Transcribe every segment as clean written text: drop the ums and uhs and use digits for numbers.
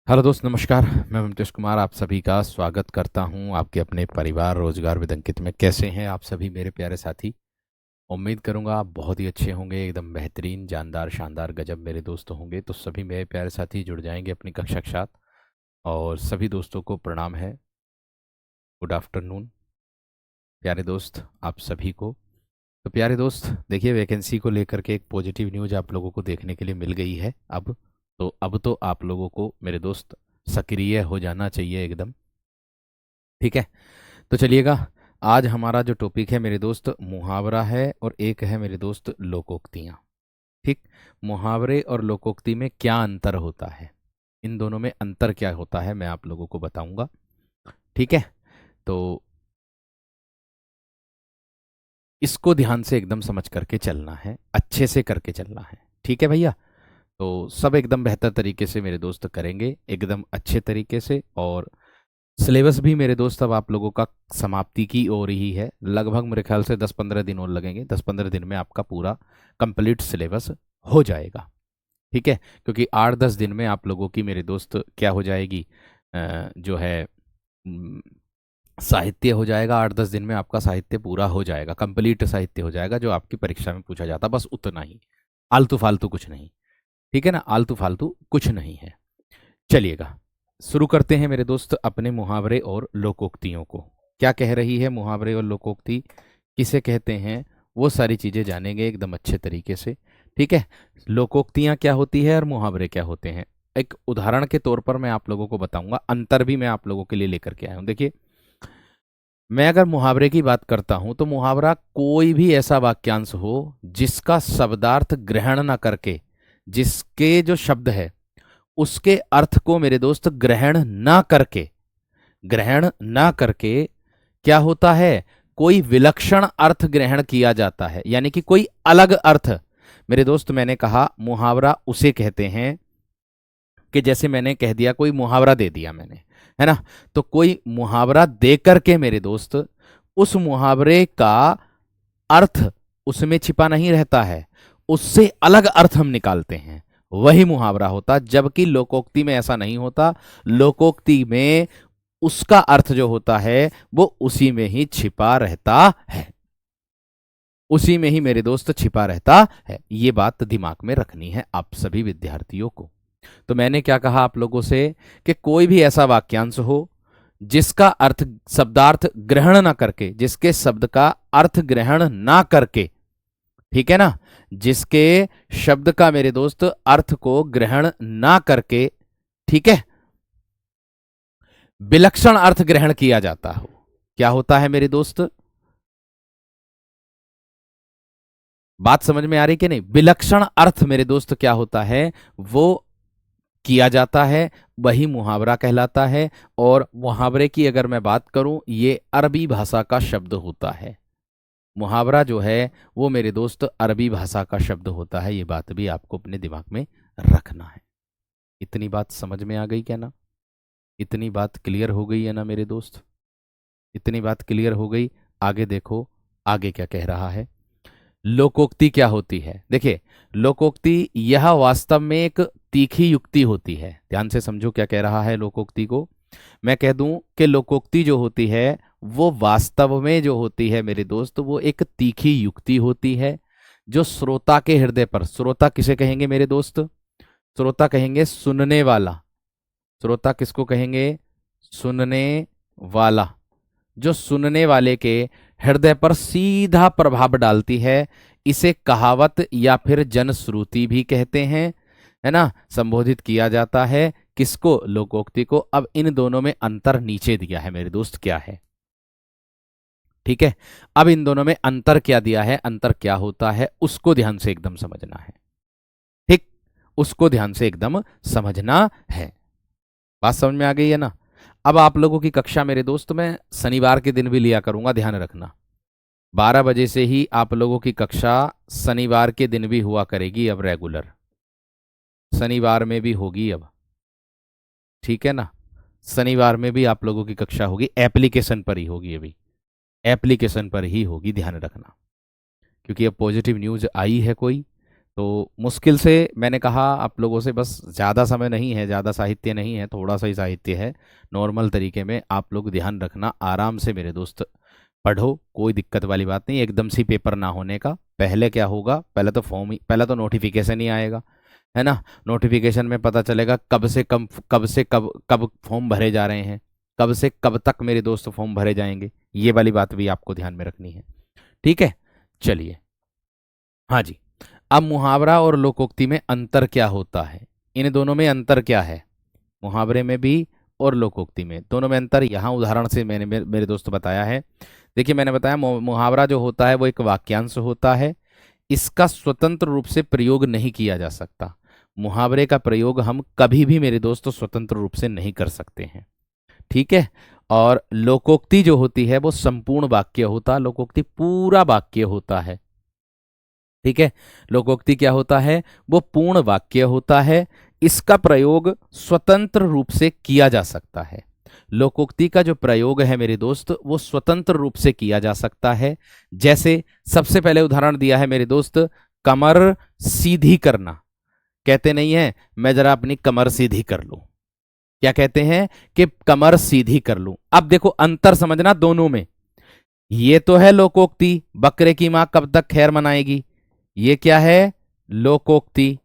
Hello दोस्त, नमस्कार। मैं मुकेश कुमार आप सभी का स्वागत करता हूं आपके अपने परिवार रोजगार विद अंकित में। कैसे हैं आप सभी मेरे प्यारे साथी? उम्मीद करूंगा आप बहुत ही अच्छे होंगे, एकदम बेहतरीन, जानदार, शानदार, गजब मेरे दोस्त होंगे। तो सभी मेरे प्यारे साथी जुड़ जाएंगे अपनी कक्षा के साथ। और सभी दोस्तों को प्रणाम है, गुड आफ्टरनून प्यारे दोस्त आप सभी को। तो प्यारे दोस्त देखिए, वैकेंसी को लेकर के एक पॉजिटिव न्यूज़ आप लोगों को देखने के लिए मिल गई है अब तो आप लोगों को मेरे दोस्त सक्रिय हो जाना चाहिए एकदम। ठीक है, तो चलिएगा। आज हमारा जो टॉपिक है मेरे दोस्त, मुहावरा है और एक है मेरे दोस्त लोकोक्तियाँ। ठीक, मुहावरे और लोकोक्ति में क्या अंतर होता है, इन दोनों में अंतर क्या होता है मैं आप लोगों को बताऊंगा। ठीक है, तो इसको ध्यान से एकदम समझ करके चलना है, अच्छे से करके चलना है। ठीक है भैया, तो सब एकदम बेहतर तरीके से मेरे दोस्त करेंगे, एकदम अच्छे तरीके से। और सिलेबस भी मेरे दोस्त अब आप लोगों का समाप्ति की ओर ही है। लगभग मेरे ख्याल से 10-15 दिन और लगेंगे, 10-15 दिन में आपका पूरा कंप्लीट सिलेबस हो जाएगा। ठीक है, क्योंकि 8-10 दिन में आप लोगों की मेरे दोस्त क्या हो जाएगी, जो है उम, साहित्य हो जाएगा। 8-10 दिन में आपका साहित्य पूरा हो जाएगा, कंप्लीट साहित्य हो जाएगा, जो आपकी परीक्षा में पूछा जाता, बस उतना ही। आलतू फालतू कुछ नहीं। ठीक है ना, आलतू फालतू कुछ नहीं है। चलिएगा, शुरू करते हैं मेरे दोस्त अपने मुहावरे और लोकोक्तियों को। क्या कह रही है मुहावरे और लोकोक्ति, किसे कहते हैं, वो सारी चीज़ें जानेंगे एकदम अच्छे तरीके से। ठीक है, लोकोक्तियाँ क्या होती है और मुहावरे क्या होते हैं, एक उदाहरण के तौर पर मैं आप लोगों को बताऊंगा। अंतर भी मैं आप लोगों के लिए लेकर के आया हूँ। देखिए, मैं अगर मुहावरे की बात करता हूं तो मुहावरा कोई भी ऐसा वाक्यांश हो जिसका शब्दार्थ ग्रहण ना करके, जिसके जो शब्द है उसके अर्थ को मेरे दोस्त ग्रहण ना करके क्या होता है, कोई विलक्षण अर्थ ग्रहण किया जाता है, यानी कि कोई अलग अर्थ। मेरे दोस्त मैंने कहा मुहावरा उसे कहते हैं कि जैसे मैंने कह दिया, कोई मुहावरा दे दिया मैंने, है ना, तो कोई मुहावरा दे करके मेरे दोस्त उस मुहावरे का अर्थ उसमें छिपा नहीं रहता है, उससे अलग अर्थ हम निकालते हैं, वही मुहावरा होता। जबकि लोकोक्ति में ऐसा नहीं होता। लोकोक्ति में उसका अर्थ जो होता है वो उसी में ही छिपा रहता है, उसी में ही मेरे दोस्त छिपा रहता है। ये बात दिमाग में रखनी है आप सभी विद्यार्थियों को। तो मैंने क्या कहा आप लोगों से कि कोई भी ऐसा वाक्यांश हो जिसका अर्थ शब्दार्थ ग्रहण ना करके, जिसके शब्द का अर्थ ग्रहण ना करके, ठीक है ना, जिसके शब्द का मेरे दोस्त अर्थ को ग्रहण ना करके, ठीक है, विलक्षण अर्थ ग्रहण किया जाता हो, क्या होता है मेरे दोस्त, बात समझ में आ रही कि नहीं? विलक्षण अर्थ मेरे दोस्त क्या होता है, वो किया जाता है, वही मुहावरा कहलाता है। और मुहावरे की अगर मैं बात करूं, ये अरबी भाषा का शब्द होता है। मुहावरा जो है वो मेरे दोस्त अरबी भाषा का शब्द होता है। ये बात भी आपको अपने दिमाग में रखना है। इतनी बात समझ में आ गई क्या ना? इतनी बात क्लियर हो गई है ना मेरे दोस्त? इतनी बात क्लियर हो गई। आगे देखो, आगे क्या कह रहा है। लोकोक्ति क्या होती है? देखिए, लोकोक्ति यह वास्तव में एक तीखी युक्ति होती है। ध्यान से समझो क्या कह रहा है लोकोक्ति को। मैं कह दूं कि लोकोक्ति जो होती है वो वास्तव में जो होती है मेरे दोस्त, वो एक तीखी युक्ति होती है, जो श्रोता के हृदय पर, श्रोता किसे कहेंगे मेरे दोस्त? श्रोता कहेंगे सुनने वाला। श्रोता किसको कहेंगे? सुनने वाला। जो सुनने वाले के हृदय पर सीधा प्रभाव डालती है, इसे कहावत या फिर जनश्रुति भी कहते हैं, है ना, संबोधित किया जाता है। किसको? लोकोक्ति को। अब इन दोनों में अंतर नीचे दिया है मेरे दोस्त, क्या है? ठीक है, अब इन दोनों में अंतर क्या दिया है, अंतर क्या होता है, उसको ध्यान से एकदम समझना है। ठीक, उसको ध्यान से एकदम समझना है। बात समझ में आ गई है ना? अब आप लोगों की कक्षा मेरे दोस्त मैं शनिवार के दिन भी लिया करूंगा, ध्यान रखना। 12 बजे से ही आप लोगों की कक्षा शनिवार के दिन भी हुआ करेगी, अब रेगुलर शनिवार में भी होगी अब। ठीक है ना, शनिवार में भी आप लोगों की कक्षा होगी, एप्लीकेशन पर ही होगी, अभी एप्लीकेशन पर ही होगी, ध्यान रखना। क्योंकि अब पॉजिटिव न्यूज आई है कोई, तो मुश्किल से मैंने कहा आप लोगों से, बस ज़्यादा समय नहीं है, ज़्यादा साहित्य नहीं है, थोड़ा सा ही साहित्य है। नॉर्मल तरीके में आप लोग ध्यान रखना, आराम से मेरे दोस्त पढ़ो, कोई दिक्कत वाली बात नहीं, एकदम से पेपर ना होने का। पहले क्या होगा, पहले तो फॉर्म ही, पहले तो नोटिफिकेशन ही आएगा, है ना। नोटिफिकेशन में पता चलेगा कब कब फॉर्म भरे जा रहे हैं, कब से कब तक मेरे दोस्त फॉर्म भरे जाएंगे। ये वाली बात भी आपको ध्यान में रखनी है, ठीक है। चलिए, हाँ जी। अब मुहावरा और लोकोक्ति में अंतर क्या होता है, इन दोनों में अंतर क्या है, मुहावरे में भी और लोकोक्ति में, दोनों में अंतर यहाँ उदाहरण से मैंने मेरे दोस्त बताया है। देखिए, मैंने बताया मुहावरा जो होता है वो एक वाक्यांश होता है, इसका स्वतंत्र रूप से प्रयोग नहीं किया जा सकता। मुहावरे का प्रयोग हम कभी भी मेरे दोस्तों स्वतंत्र रूप से नहीं कर सकते हैं, ठीक है। और लोकोक्ति जो होती है वो संपूर्ण वाक्य होता है, लोकोक्ति पूरा वाक्य होता है, ठीक है। लोकोक्ति क्या होता है, वो पूर्ण वाक्य होता है, इसका प्रयोग स्वतंत्र रूप से किया जा सकता है। लोकोक्ति का जो प्रयोग है मेरे दोस्त वो स्वतंत्र रूप से किया जा सकता है। जैसे सबसे पहले उदाहरण दिया है मेरे दोस्त, कमर सीधी करना। कहते नहीं है मैं जरा अपनी कमर सीधी कर लूं, क्या कहते हैं कि कमर सीधी कर लूं। अब देखो अंतर समझना दोनों में, ये तो है लोकोक्ति, बकरे की मां कब तक खैर मनाएगी, ये क्या है, लोकोक्ति,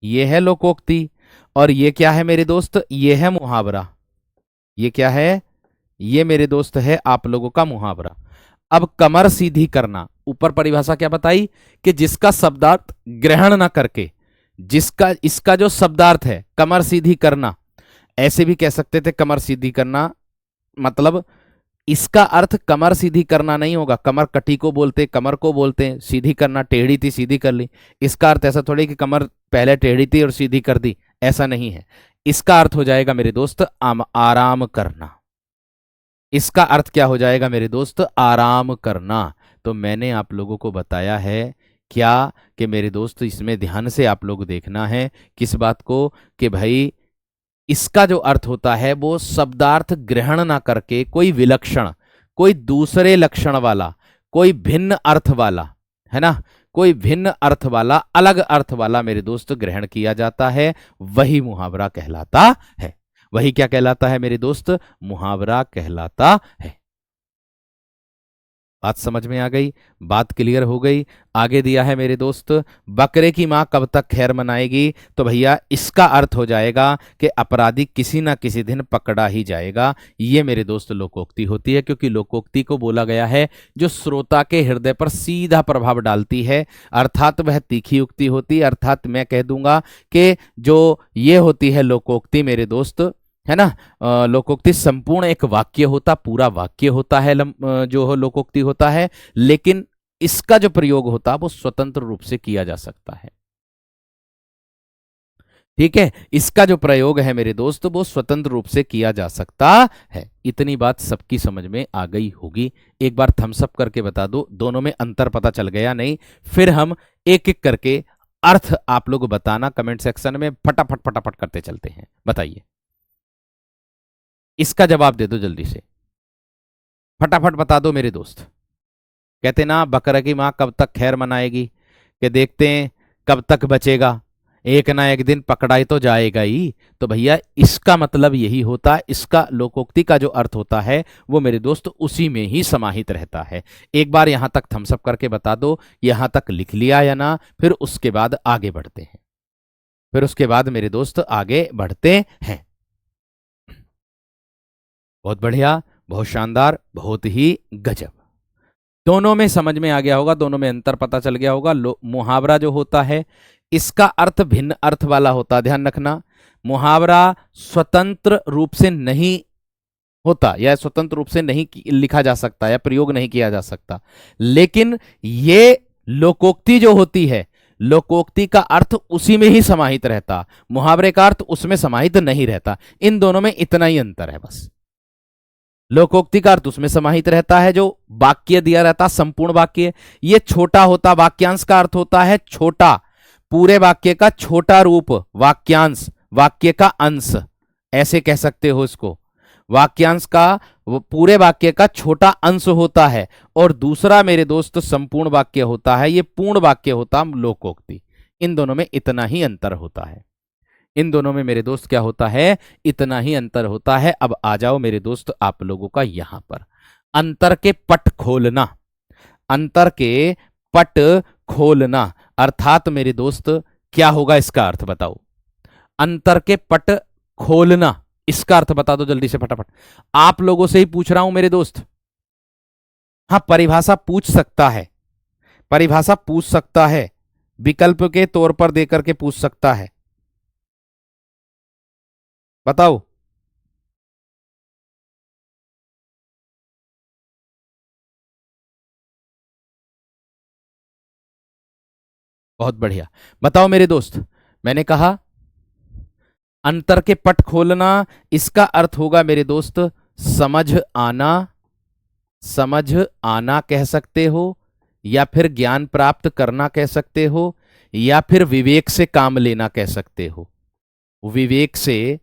ये है लोकोक्ति। और ये क्या है मेरे दोस्त, ये है मुहावरा। ये क्या है, ये मेरे दोस्त है आप लोगों का मुहावरा। अब कमर सीधी करना, ऊपर परिभाषा क्या बताई कि जिसका शब्दार्थ ग्रहण ना करके, जिसका इसका जो शब्दार्थ है कमर सीधी करना, ऐसे भी कह सकते थे कमर सीधी करना, मतलब इसका अर्थ कमर सीधी करना नहीं होगा, कमर कटी को बोलते, कमर को बोलते हैं, सीधी करना टेढ़ी थी सीधी कर ली। इसका अर्थ ऐसा थोड़ी कि कमर पहले टेढ़ी थी और सीधी कर दी, ऐसा नहीं है। इसका अर्थ हो जाएगा मेरे दोस्त आराम करना। इसका अर्थ क्या हो जाएगा मेरे दोस्त, आराम करना। तो मैंने आप लोगों को बताया है क्या कि मेरे दोस्त इसमें ध्यान से आप लोग देखना है किस बात को, कि भाई इसका जो अर्थ होता है वो शब्दार्थ ग्रहण ना करके कोई विलक्षण, कोई दूसरे लक्षण वाला, कोई भिन्न अर्थ वाला, है ना, कोई भिन्न अर्थ वाला, अलग अर्थ वाला मेरे दोस्त ग्रहण किया जाता है, वही मुहावरा कहलाता है। वही क्या कहलाता है मेरे दोस्त, मुहावरा कहलाता है। बात समझ में आ गई, बात क्लियर हो गई। आगे दिया है मेरे दोस्त, बकरे की मां कब तक खैर मनाएगी, तो भैया इसका अर्थ हो जाएगा कि अपराधी किसी ना किसी दिन पकड़ा ही जाएगा। ये मेरे दोस्त लोकोक्ति होती है, क्योंकि लोकोक्ति को बोला गया है जो श्रोता के हृदय पर सीधा प्रभाव डालती है, अर्थात वह तीखी उक्ति होती है। अर्थात मैं कह दूंगा कि जो ये होती है लोकोक्ति मेरे दोस्त, है ना, लोकोक्ति संपूर्ण एक वाक्य होता, पूरा वाक्य होता है, जो लोकोक्ति होता है, लेकिन इसका जो प्रयोग होता है वो स्वतंत्र रूप से किया जा सकता है, ठीक है। इसका जो प्रयोग है मेरे दोस्त वो स्वतंत्र रूप से किया जा सकता है। इतनी बात सबकी समझ में आ गई होगी। एक बार थम्स अप करके बता दो, दोनों में अंतर पता चल गया नहीं, फिर हम एक एक करके अर्थ आप लोग बताना कमेंट सेक्शन में, फटाफट फटाफट करते चलते हैं। बताइए, इसका जवाब दे दो जल्दी से, फटाफट बता दो मेरे दोस्त। कहते ना बकरा की मां कब तक खैर मनाएगी, कि देखते हैं कब तक बचेगा, एक ना एक दिन पकड़ाई तो जाएगा ही। तो भैया इसका मतलब यही होता है, इसका लोकोक्ति का जो अर्थ होता है वो मेरे दोस्त उसी में ही समाहित रहता है। एक बार यहां तक थम्सअप करके बता दो, यहां तक लिख लिया या ना, फिर उसके बाद आगे बढ़ते हैं, फिर उसके बाद मेरे दोस्त आगे बढ़ते हैं। बहुत बढ़िया, बहुत शानदार, बहुत ही गजब। दोनों में समझ में आ गया होगा, दोनों में अंतर पता चल गया होगा। मुहावरा जो होता है इसका अर्थ भिन्न अर्थ वाला होता, ध्यान रखना। मुहावरा स्वतंत्र रूप से नहीं होता, या स्वतंत्र रूप से नहीं लिखा जा सकता, या प्रयोग नहीं किया जा सकता। लेकिन ये लोकोक्ति जो होती है, लोकोक्ति का अर्थ उसी में ही समाहित रहता, मुहावरे का अर्थ उसमें समाहित नहीं रहता। इन दोनों में इतना ही अंतर है बस। लोकोक्ति का अर्थ उसमें समाहित रहता है जो वाक्य दिया रहता, संपूर्ण वाक्य, ये छोटा होता। वाक्यांश का अर्थ होता है छोटा, पूरे वाक्य का छोटा रूप, वाक्यांश, वाक्य का अंश, ऐसे कह सकते हो इसको। वाक्यांश का वो पूरे वाक्य का छोटा अंश होता है, और दूसरा मेरे दोस्त संपूर्ण वाक्य होता है, ये पूर्ण वाक्य होता है लोकोक्ति। इन दोनों में इतना ही अंतर होता है। इन दोनों में मेरे दोस्त क्या होता है, इतना ही अंतर होता है। अब आ जाओ मेरे दोस्त आप लोगों का यहां पर अंतर के पट खोलना। अंतर के पट खोलना अर्थात मेरे दोस्त क्या होगा, इसका अर्थ बताओ। अंतर के पट खोलना, इसका अर्थ बता दो जल्दी से फटाफट। आप लोगों से ही पूछ रहा हूं मेरे दोस्त। हाँ, परिभाषा पूछ सकता है, परिभाषा पूछ सकता है, विकल्प के तौर पर देकर के पूछ सकता है। बताओ। बहुत बढ़िया। बताओ मेरे दोस्त, मैंने कहा अंतर के पट खोलना, इसका अर्थ होगा मेरे दोस्त समझ आना। समझ आना कह सकते हो, या फिर ज्ञान प्राप्त करना कह सकते हो, या फिर विवेक से काम लेना कह सकते हो। विवेक से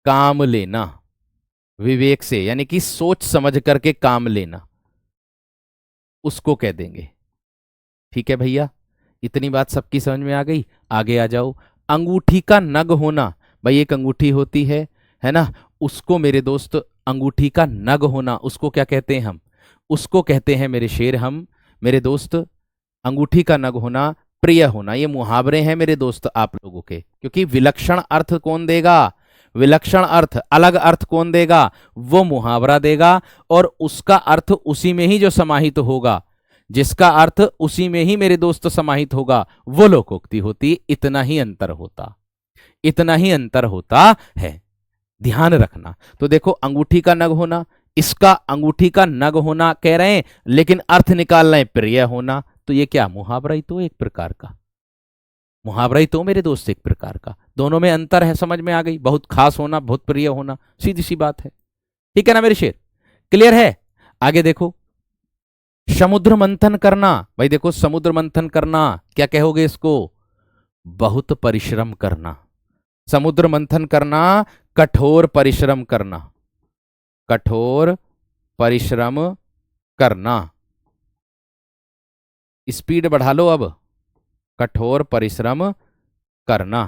काम लेना, विवेक से यानी कि सोच समझ करके काम लेना, उसको कह देंगे। ठीक है भैया, इतनी बात सबकी समझ में आ गई। आगे आ जाओ। अंगूठी का नग होना, भाई एक अंगूठी होती है ना, उसको मेरे दोस्त अंगूठी का नग होना, उसको क्या कहते हैं हम, उसको कहते हैं मेरे शेर हम, मेरे दोस्त अंगूठी का नग होना, प्रिय होना। ये मुहावरे हैं मेरे दोस्त आप लोगों के, क्योंकि विलक्षण अर्थ कौन देगा, विलक्षण अर्थ अलग अर्थ कौन देगा, वो मुहावरा देगा, और उसका अर्थ उसी में ही जो समाहित होगा, जिसका अर्थ उसी में ही मेरे दोस्त समाहित होगा, वो लोकोक्ति होती। इतना ही अंतर होता, इतना ही अंतर होता है, ध्यान रखना। तो देखो अंगूठी का नग होना, इसका अंगूठी का नग होना कह रहे हैं, लेकिन अर्थ निकाल रहे हैं प्रिय होना। तो ये क्या मुहावरा ही तो एक प्रकार का, मुहावरा ही तो मेरे दोस्त एक प्रकार का। दोनों में अंतर है, समझ में आ गई। बहुत खास होना, बहुत प्रिय होना, सीधी सी बात है। ठीक है ना मेरे शेर, क्लियर है। आगे देखो, समुद्र मंथन करना। भाई देखो समुद्र मंथन करना क्या कहोगे इसको, बहुत परिश्रम करना। समुद्र मंथन करना, कठोर परिश्रम करना, कठोर परिश्रम करना। स्पीड बढ़ा लो अब, कठोर परिश्रम करना।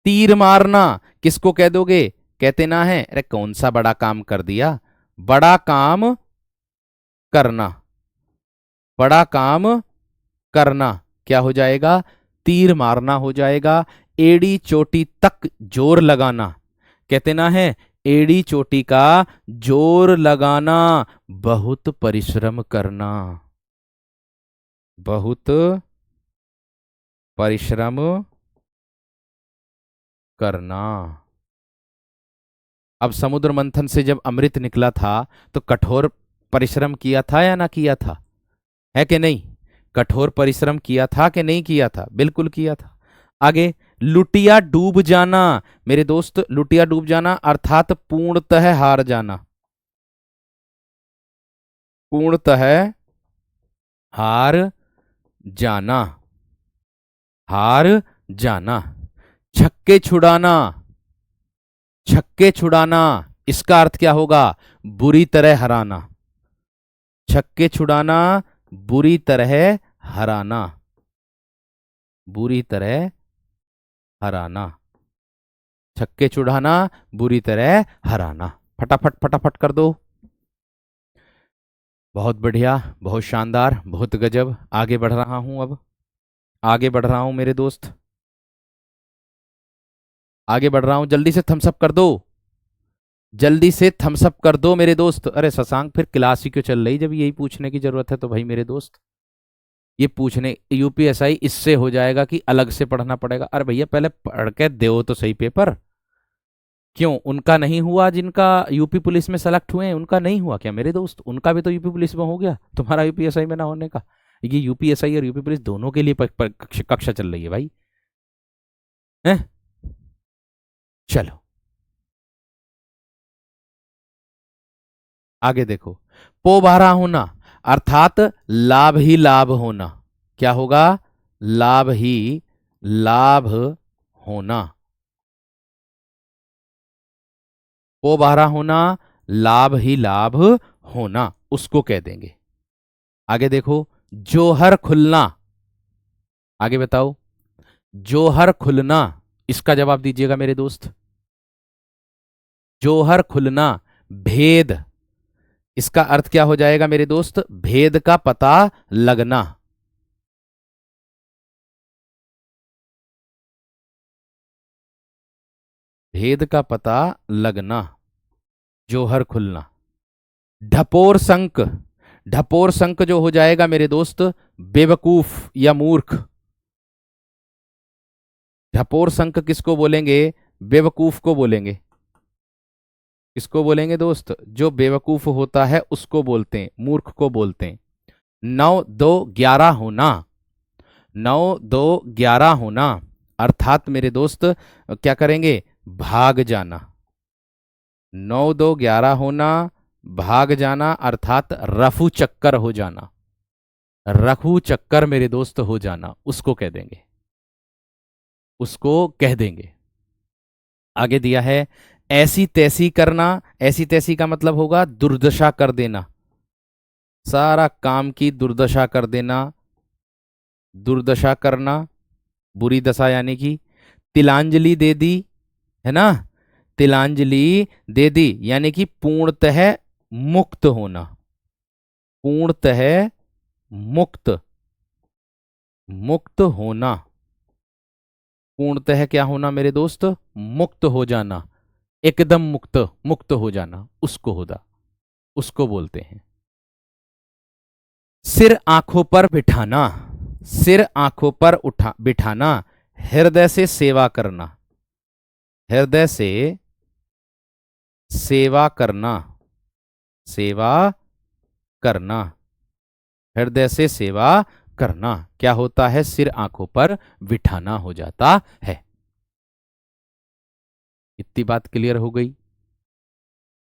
तीर मारना किसको कह दोगे, कहते ना है, अरे कौन सा बड़ा काम कर दिया, बड़ा काम करना, बड़ा काम करना क्या हो जाएगा, तीर मारना हो जाएगा। एड़ी चोटी तक जोर लगाना, कहते ना है, एड़ी चोटी का जोर लगाना, बहुत परिश्रम करना, बहुत परिश्रम करना। अब समुद्र मंथन से जब अमृत निकला था, तो कठोर परिश्रम किया था या ना किया था, है कि नहीं, कठोर परिश्रम किया था कि नहीं किया था, बिल्कुल किया था। आगे, लुटिया डूब जाना। मेरे दोस्त लुटिया डूब जाना अर्थात पूर्णतः हार जाना, पूर्णतः हार जाना, हार जाना। छक्के छुड़ाना, छक्के छुड़ाना, इसका अर्थ क्या होगा, बुरी तरह हराना। छक्के छुड़ाना, बुरी तरह हराना, बुरी तरह हराना। छक्के छुड़ाना, बुरी तरह हराना। फटाफट फटाफट कर दो। बहुत बढ़िया, बहुत शानदार, बहुत गजब। आगे बढ़ रहा हूं अब, आगे बढ़ रहा हूं मेरे दोस्त, आगे बढ़ रहा हूं। जल्दी से थम्स अप कर दो, जल्दी से थम्स अप कर दो मेरे दोस्त। अरे शशांक फिर क्लास ही क्यों चल रही जब यही पूछने की जरूरत है, तो भाई मेरे दोस्त ये पूछने यूपीएसआई इससे हो जाएगा कि अलग से पढ़ना पड़ेगा। अरे भैया पहले पढ़ के दो तो सही पेपर। क्यों उनका नहीं हुआ, जिनका यूपी पुलिस में सेलेक्ट हुए हैं उनका नहीं हुआ क्या मेरे दोस्त, उनका भी तो यूपी पुलिस में हो गया, तुम्हारा यूपीएसआई में ना होने का। ये यूपीएसआई और यूपी पुलिस दोनों के लिए कक्षा चल रही है भाई, हैं। चलो आगे देखो, पोबारा होना अर्थात लाभ ही लाभ होना। क्या होगा, लाभ ही लाभ होना। पोबारा होना, लाभ ही लाभ होना, उसको कह देंगे। आगे देखो, जोहर खुलना, आगे बताओ, जोहर खुलना, इसका जवाब दीजिएगा मेरे दोस्त। जोहर खुलना, भेद, इसका अर्थ क्या हो जाएगा मेरे दोस्त? भेद का पता लगना। भेद का पता लगना, जोहर खुलना। ढपोर संक, ढपोर संक जो हो जाएगा मेरे दोस्त, बेवकूफ या मूर्ख। ढपोर संक किसको बोलेंगे? बेवकूफ को बोलेंगे। किसको बोलेंगे दोस्त? जो बेवकूफ होता है उसको बोलते हैं, मूर्ख को बोलते हैं। 9 2 11 होना, 9 2 11 होना, अर्थात मेरे दोस्त क्या करेंगे? भाग जाना। 9 2 11 होना, भाग जाना, अर्थात रफू चक्कर हो जाना। रफू चक्कर मेरे दोस्त हो जाना, उसको कह देंगे, उसको कह देंगे। आगे दिया है, ऐसी तैसी करना, ऐसी तैसी का मतलब होगा दुर्दशा कर देना, सारा काम की दुर्दशा कर देना, दुर्दशा करना, बुरी दशा यानी कि। तिलांजलि दे दी, है ना, तिलांजलि दे दी यानी कि पूर्णतः मुक्त होना, पूर्णतः मुक्त, मुक्त होना, पूर्णतः क्या होना मेरे दोस्त? मुक्त हो जाना, एकदम मुक्त, मुक्त हो जाना, उसको होता, उसको बोलते हैं। सिर आंखों पर बिठाना, सिर आंखों पर उठा बिठाना, हृदय से सेवा करना, हृदय से सेवा करना, सेवा करना, हृदय से सेवा करना क्या होता है? सिर आंखों पर बिठाना हो जाता है। इतनी बात क्लियर हो गई?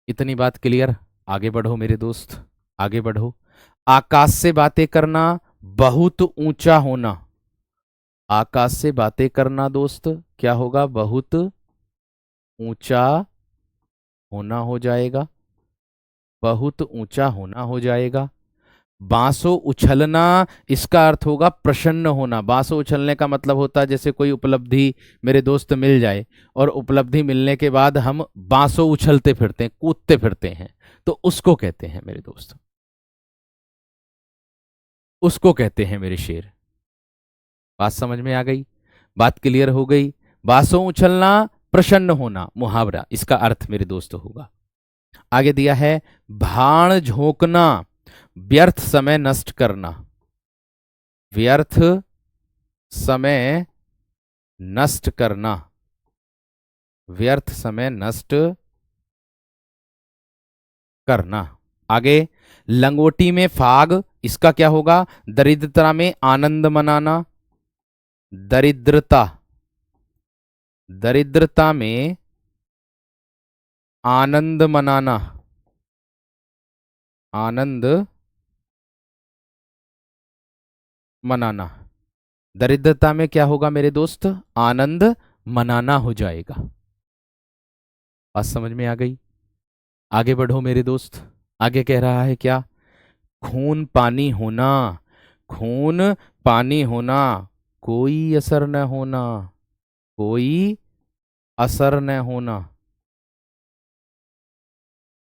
इतनी बात क्लियर? आगे बढ़ो मेरे दोस्त, आगे बढ़ो। आकाश से बातें करना, बहुत ऊंचा होना, आकाश से बातें करना दोस्त क्या होगा? बहुत ऊंचा होना हो जाएगा, बहुत ऊंचा होना हो जाएगा। बांसो उछलना, इसका अर्थ होगा प्रसन्न होना। बांसो उछलने का मतलब होता है जैसे कोई उपलब्धि मेरे दोस्त मिल जाए और उपलब्धि मिलने के बाद हम बांसो उछलते फिरते हैं, कूदते फिरते हैं, तो उसको कहते हैं मेरे दोस्त, उसको कहते हैं मेरे शेर। बात समझ में आ गई? बात क्लियर हो गई? बांसो उछलना, प्रसन्न होना, मुहावरा इसका अर्थ मेरे दोस्त होगा। आगे दिया है, भाण झोंकना, व्यर्थ समय नष्ट करना, व्यर्थ समय नष्ट करना, व्यर्थ समय नष्ट करना। आगे, लंगोटी में फाग, इसका क्या होगा? दरिद्रता में आनंद मनाना, दरिद्रता, दरिद्रता में आनंद मनाना, आनंद मनाना, दरिद्रता में क्या होगा मेरे दोस्त? आनंद मनाना हो जाएगा। बात समझ में आ गई? आगे बढ़ो मेरे दोस्त, आगे कह रहा है क्या? खून पानी होना, खून पानी होना, कोई असर न होना, कोई असर न होना,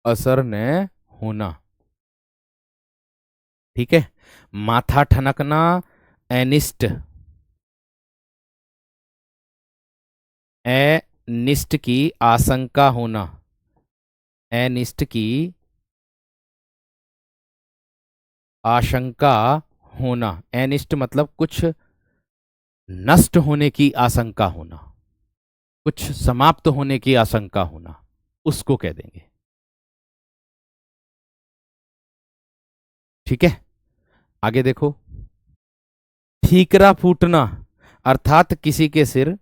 असर न होना, ठीक है। माथा ठनकना, एनिस्ट, अनिष्ट की आशंका होना, अनिष्ट की आशंका होना, अनिष्ट मतलब कुछ नष्ट होने की आशंका होना, कुछ समाप्त होने की आशंका होना, उसको कह देंगे, ठीक है। आगे देखो, ठीकरा फूटना, अर्थात किसी के सिर,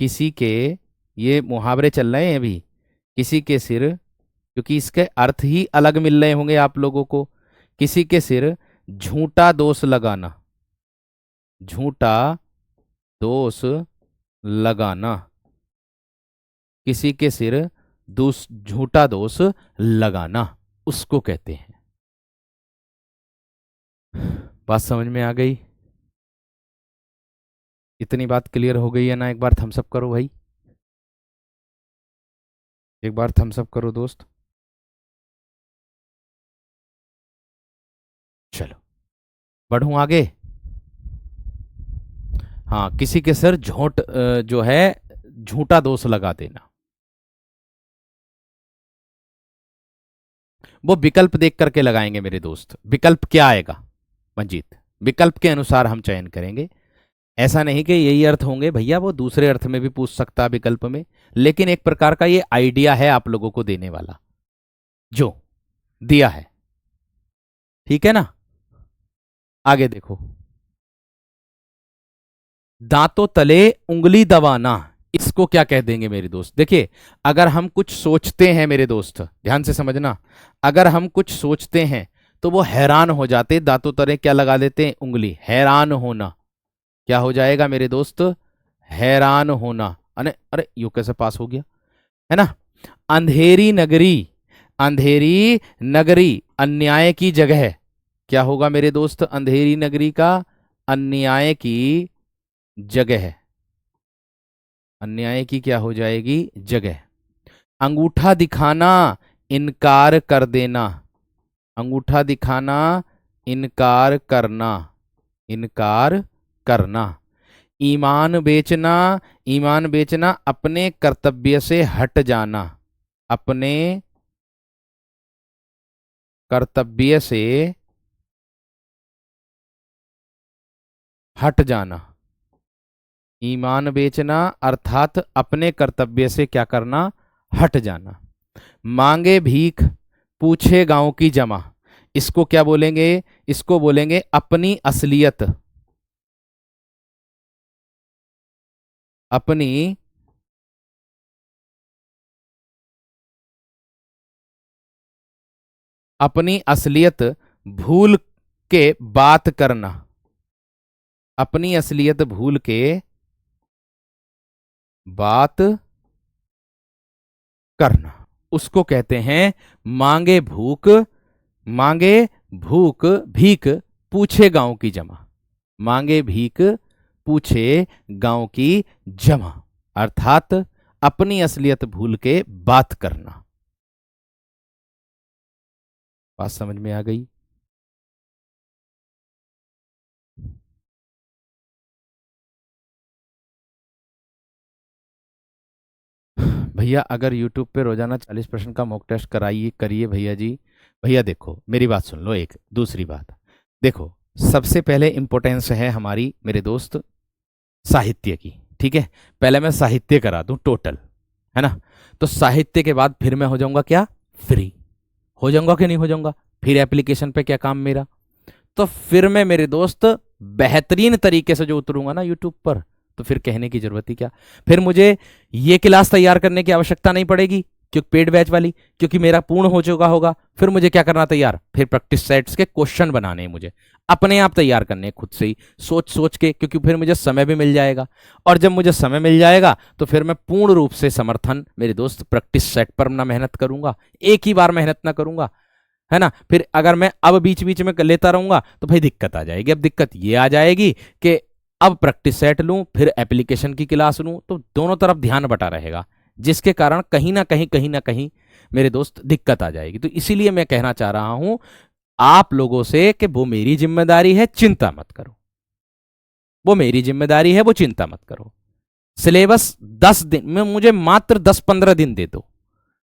किसी के, ये मुहावरे चल रहे हैं अभी, किसी के सिर, क्योंकि इसके अर्थ ही अलग मिल रहे होंगे आप लोगों को। किसी के सिर झूठा दोष लगाना, झूठा दोष लगाना, किसी के सिर झूठा दोष लगाना, उसको कहते हैं। बात समझ में आ गई? इतनी बात क्लियर हो गई है ना? एक बार थम्स अप करो भाई, एक बार थम्स अप करो दोस्त। चलो बढ़ूं आगे। हाँ, किसी के सिर जो है झूठा दोष लगा देना। वो विकल्प देख करके लगाएंगे मेरे दोस्त। विकल्प क्या आएगा मंजीत? विकल्प के अनुसार हम चयन करेंगे। ऐसा नहीं कि यही अर्थ होंगे भैया, वो दूसरे अर्थ में भी पूछ सकता है विकल्प में, लेकिन एक प्रकार का ये आइडिया है आप लोगों को देने वाला जो दिया है, ठीक है ना? आगे देखो, दांतों तले उंगली दबाना, इसको क्या कह देंगे मेरे दोस्त? देखिए, अगर हम कुछ सोचते हैं मेरे दोस्त, ध्यान से समझना, अगर हम कुछ सोचते हैं तो वो हैरान हो जाते, दांतों तले क्या लगा देते हैं? उंगली। हैरान होना क्या हो जाएगा मेरे दोस्त? हैरान होना। अरे अरे, यू कैसे पास हो गया, है ना? अंधेरी नगरी, अंधेरी नगरी अन्याय की जगह, क्या होगा मेरे दोस्त? अंधेरी नगरी का अन्याय की जगह है, अन्याय की क्या हो जाएगी? जगह। अंगूठा दिखाना, इनकार कर देना, अंगूठा दिखाना, इनकार करना, इनकार करना। ईमान बेचना, ईमान बेचना अपने कर्तव्य से हट जाना, अपने कर्तव्य से हट जाना। ईमान बेचना अर्थात अपने कर्तव्य से क्या करना? हट जाना। मांगे भीख, पूछे गांव की जमा, इसको क्या बोलेंगे? इसको बोलेंगे अपनी असलियत, अपनी अपनी असलियत भूल के बात करना, अपनी असलियत भूल के बात करना, उसको कहते हैं मांगे भूख, मांगे भूख भीख, पूछे गांव की जमा, मांगे भीख पूछे गांव की जमा, अर्थात अपनी असलियत भूल के बात करना। बात समझ में आ गई? भैया अगर YouTube पे रोजाना 40% का मॉक टेस्ट कराइए करिए भैया जी। भैया देखो मेरी बात सुन लो, एक दूसरी बात देखो, सबसे पहले इंपॉर्टेंस है हमारी मेरे दोस्त साहित्य की, ठीक है? पहले मैं साहित्य करा दूं टोटल, है ना? तो साहित्य के बाद फिर मैं हो जाऊंगा क्या? फ्री हो जाऊंगा कि नहीं हो जाऊंगा? फिर एप्लीकेशन पे क्या काम मेरा? तो फिर मैं मेरे दोस्त बेहतरीन तरीके से जो उतरूंगा ना यूट्यूब पर, तो फिर कहने की जरूरत ही क्या? फिर मुझे ये क्लास तैयार करने की आवश्यकता नहीं पड़ेगी, क्योंकि पेड बैच वाली, क्योंकि मेरा पूर्ण हो चुका होगा। फिर मुझे क्या करना तैयार? फिर प्रैक्टिस सेट्स के क्वेश्चन बनाने हैं मुझे, अपने आप तैयार करने हैं खुद से ही, सोच सोच के, क्योंकि फिर मुझे समय भी मिल जाएगा। और जब मुझे समय मिल जाएगा तो फिर मैं पूर्ण रूप से समर्थन मेरे दोस्त प्रैक्टिस सेट पर ना मेहनत करूंगा, एक ही बार मेहनत ना करूंगा, है ना? फिर अगर मैं अब बीच बीच में लेता रहूंगा तो भाई दिक्कत आ जाएगी। अब दिक्कत ये आ जाएगी कि अब प्रैक्टिस सेट लूं फिर एप्लीकेशन की क्लास लूं, तो दोनों तरफ ध्यान बटा रहेगा, जिसके कारण कहीं ना कहीं मेरे दोस्त दिक्कत आ जाएगी। तो इसीलिए मैं कहना चाह रहा हूं आप लोगों से कि वो मेरी जिम्मेदारी है, चिंता मत करो, वो मेरी जिम्मेदारी है, वो चिंता मत करो। सिलेबस 10 दिन में, मुझे मात्र 10-15 दिन दे दो,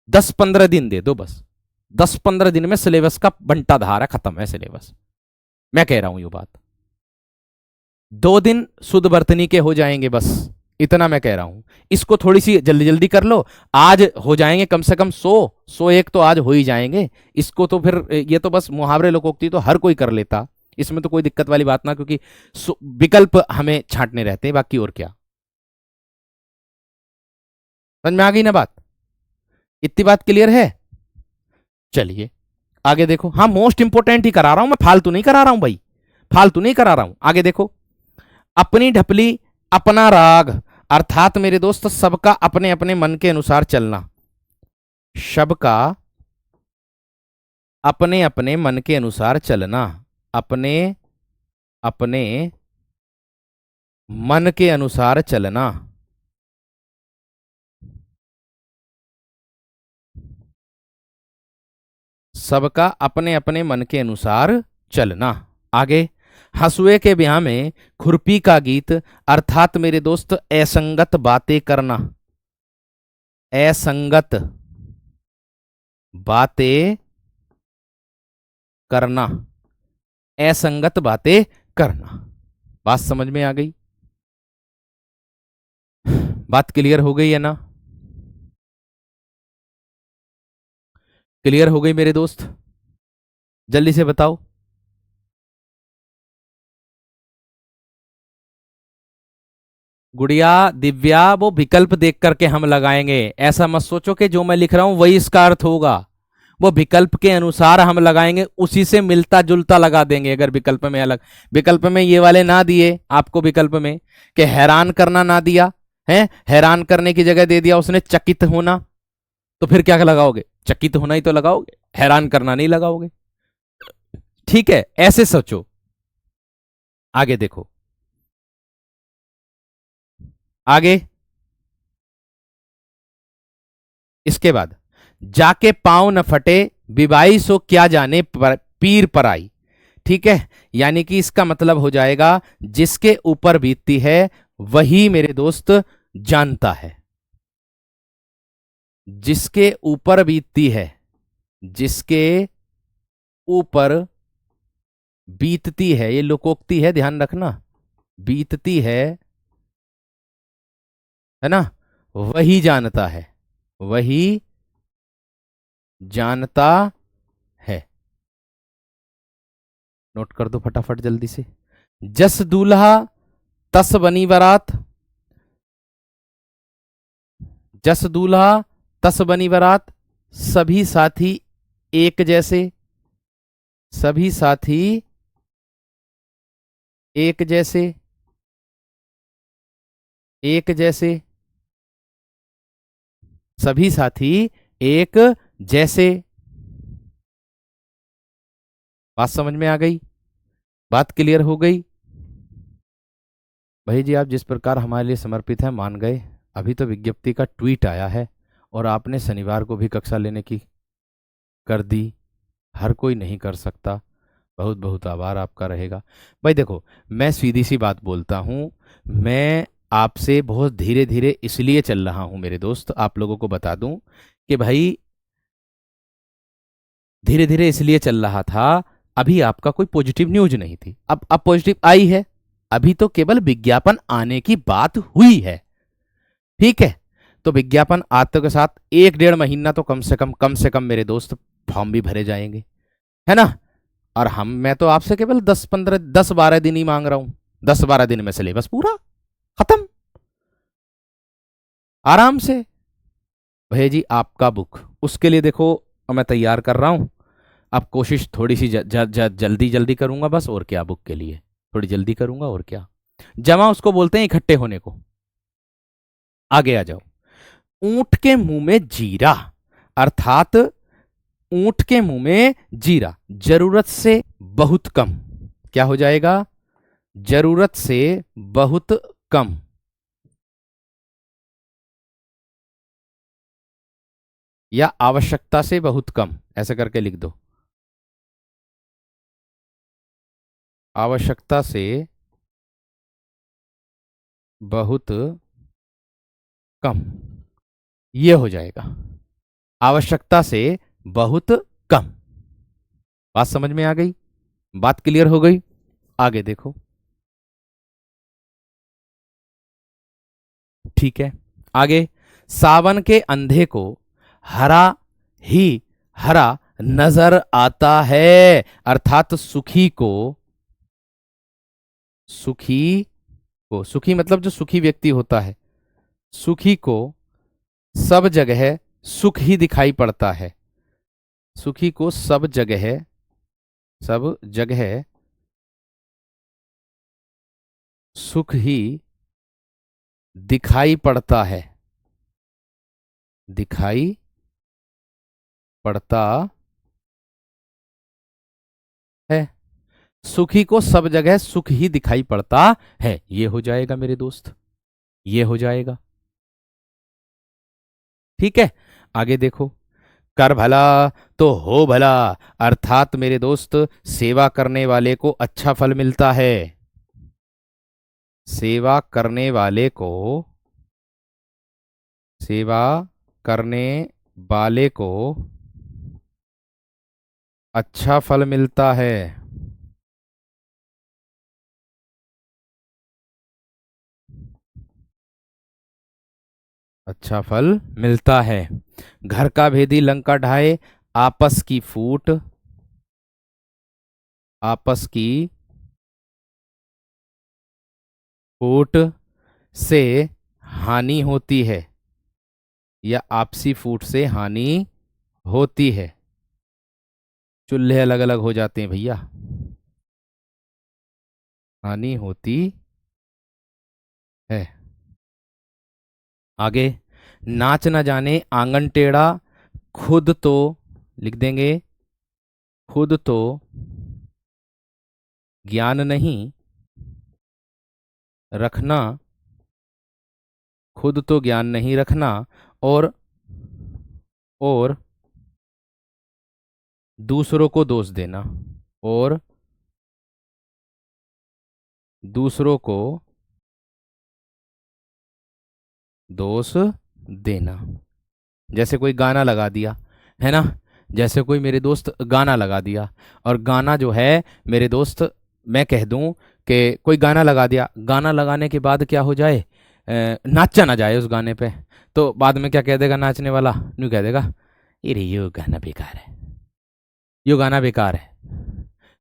10-15 दिन दे दो बस। 10-15 दिन में सिलेबस का बंटा धारा खत्म है सिलेबस। मैं कह रहा हूं ये बात, 2 दिन शुद्ध वर्तनी के हो जाएंगे बस, इतना मैं कह रहा हूं। इसको थोड़ी सी जल्दी जल्दी कर लो, आज हो जाएंगे कम से कम 100-101 तो आज हो ही जाएंगे। इसको तो फिर ये तो बस मुहावरे लोकोक्ति तो हर कोई कर लेता, इसमें तो कोई दिक्कत वाली बात ना, क्योंकि विकल्प हमें छांटने रहते हैं, बाकी और क्या। समझ में आ गई ना बात? इतनी बात क्लियर है? चलिए आगे देखो। हाँ, मोस्ट इंपोर्टेंट ही करा रहा हूं मैं, फालतू नहीं करा रहा हूं भाई, फालतू नहीं करा रहा हूं। आगे देखो, अपनी ढपली अपना राग, अर्थात मेरे दोस्त सबका अपने अपने मन के अनुसार चलना, सबका अपने अपने मन के अनुसार चलना, अपने अपने मन के अनुसार चलना, सबका अपने अपने मन के अनुसार चलना। आगे, हंसुए के ब्याह में खुरपी का गीत, अर्थात मेरे दोस्त असंगत बातें करना, असंगत बातें करना, असंगत बातें करना। बात समझ में आ गई? बात क्लियर हो गई है ना? क्लियर हो गई मेरे दोस्त? जल्दी से बताओ। गुड़िया, दिव्या, वो विकल्प देख करके हम लगाएंगे। ऐसा मत सोचो कि जो मैं लिख रहा हूं वही इसका अर्थ होगा। वो विकल्प के अनुसार हम लगाएंगे, उसी से मिलता जुलता लगा देंगे। अगर विकल्प में अलग, विकल्प में ये वाले ना दिए आपको, विकल्प में कि हैरान करना ना दिया है, हैरान करने की जगह दे दिया उसने चकित होना, तो फिर क्या लगाओगे? चकित होना ही तो लगाओगे, हैरान करना नहीं लगाओगे। ठीक है, ऐसे सोचो। आगे देखो, आगे इसके बाद, जाके पांव न फटे, विवाई सो क्या जाने पीर पर आई। ठीक है, यानी कि इसका मतलब हो जाएगा, जिसके ऊपर बीतती है वही मेरे दोस्त जानता है। जिसके ऊपर बीतती है, जिसके ऊपर बीतती है, ये लोकोक्ति है, ध्यान रखना, बीतती है ना, वही जानता है, वही जानता है। नोट कर दो फटाफट जल्दी से। जस दूल्हा तस बनी बारात, जस दूल्हा तस बनी बारात, सभी साथी एक जैसे, सभी साथी एक जैसे, एक जैसे, सभी साथी एक जैसे। बात समझ में आ गई? बात क्लियर हो गई? भाई जी, आप जिस प्रकार हमारे लिए समर्पित हैं, मान गए। अभी तो विज्ञप्ति का ट्वीट आया है और आपने शनिवार को भी कक्षा लेने की कर दी। हर कोई नहीं कर सकता, बहुत बहुत आभार आपका रहेगा। भाई देखो, मैं सीधी सी बात बोलता हूँ, मैं आपसे बहुत धीरे धीरे इसलिए चल रहा हूँ मेरे दोस्त, आप लोगों को बता दूं कि भाई धीरे धीरे इसलिए चल रहा था, अभी आपका कोई पॉजिटिव न्यूज नहीं थी। अब पॉजिटिव आई है, अभी तो केवल विज्ञापन आने की बात हुई है। ठीक है, तो विज्ञापन आते के साथ 1 डेढ़ महीना तो कम से कम मेरे दोस्त फॉर्म भी भरे जाएंगे, है ना। और मैं तो आपसे केवल 10 12 दिन ही मांग रहा हूं, 10 12 दिन में सिलेबस पूरा खत्म, आराम से। भैया जी, आपका बुक उसके लिए देखो मैं तैयार कर रहा हूं। अब कोशिश थोड़ी सी जल्दी जल्दी करूंगा बस, और क्या, बुक के लिए थोड़ी जल्दी करूंगा, और क्या। जमा उसको बोलते हैं इकट्ठे होने को। आगे आ जाओ। ऊंट के मुंह में जीरा, अर्थात ऊंट के मुंह में जीरा, जरूरत से बहुत कम। क्या हो जाएगा? जरूरत से बहुत कम, या आवश्यकता से बहुत कम, ऐसा करके लिख दो। आवश्यकता से बहुत कम, ये हो जाएगा, आवश्यकता से बहुत कम। बात समझ में आ गई? बात क्लियर हो गई? आगे देखो। ठीक है, आगे, सावन के अंधे को हरा ही हरा नजर आता है, अर्थात सुखी को, सुखी को, सुखी मतलब जो सुखी व्यक्ति होता है, सुखी को सब जगह सुख ही दिखाई पड़ता है, सुखी को सब जगह, सब जगह सुख ही दिखाई पड़ता है, दिखाई पड़ता है। सुखी को सब जगह सुख ही दिखाई पड़ता है। ये हो जाएगा मेरे दोस्त, ये हो जाएगा। ठीक है, आगे देखो। कर भला तो हो भला, अर्थात मेरे दोस्त सेवा करने वाले को अच्छा फल मिलता है। सेवा करने वाले को, सेवा करने वाले को अच्छा फल मिलता है। अच्छा फल मिलता है। घर का भेदी लंका ढाए, आपस की फूट, आपस की फूट से हानि होती है, या आपसी फूट से हानि होती है। चूल्हे अलग अलग हो जाते हैं भैया। हानि होती है। आगे, नाच न जाने आंगन टेढ़ा, खुद तो, लिख देंगे, खुद तो ज्ञान नहीं रखना, खुद तो ज्ञान नहीं रखना, और दूसरों को दोष देना, और दूसरों को दोष देना। जैसे कोई गाना लगा दिया, है ना, जैसे कोई मेरे दोस्त गाना लगा दिया, और गाना जो है मेरे दोस्त, मैं कह दूं कि कोई गाना लगा दिया, गाना लगाने के बाद क्या हो जाए, नाचा ना जाए उस गाने पे, तो बाद में क्या कह देगा नाचने वाला, यूं कह देगा, अरे ये गाना बेकार है, ये गाना बेकार है,